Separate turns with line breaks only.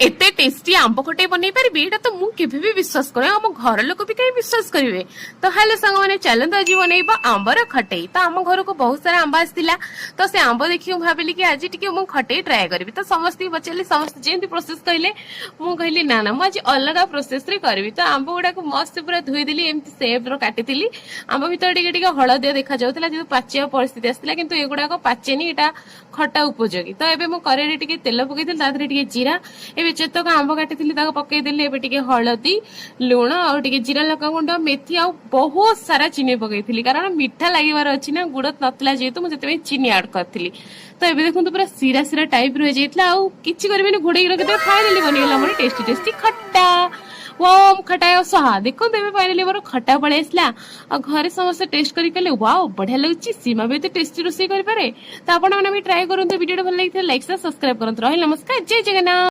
एते टेस्टी आंब खटाई बनई पारि एटा तो मु केबे भी विश्वास करे हम घर लोक भी कहीं विश्वास करेंगे। तो हेलो सांग मैंने चलते आज बनइबा आंबर खटाई। तो आम घर को बहुत सारा आंब आसला तो से आंब देखिए भाविली कि आज टी खटाई ट्राए करी। तो समस्त पचारे समस्त जमी प्रोसेस कहले मु कहली ना ना मुझे अलग प्रोसेस रे करी। तो आंब गुड़ा मस्त पूरा धोईदेली एमती सेप रो काटी आंब भर टे हलदिया देखा जाऊला जो पाचिया परिस्थिति आसला किंतु एगुड़ाक पाचेनी एटा खटा उपयोगी। तो एबे मु करेरी टिके तेल पकईदेली तादरे टिके जीरा ए जेतक आंब काटी पकईदेली एबे टिके हलदी लुण और टिके जीरा लका गुंड मेथी आ बहुत सारा चीनी पकईली कारण मीठा लागिबार अछि ना गुड़ नतला जेतु मु सेते चीनी ऐड करथिली। तो एबे देखु पूरा सिरा सिरा टाइप रह जाइतला आ किछि करबेनी घोड़ेई रखते फाइनली बनिगला मोर टेस्टी टेस्टी खट्टा वाओ खटाय स्वाहा। देखो बेबे फाइनली मोर खट्टा पळे आसला आ घरे समस्त टेस्ट करी कहले वाओ बढ़िया लागुची सीमा भी तो टेस्टी रोसई करि पारे। तो आपण माने भी ट्राई करंतु वीडियो भल लागिथे लाइक सब्सक्राइब करंतु। रही नमस्कार जय जगन्नाथ।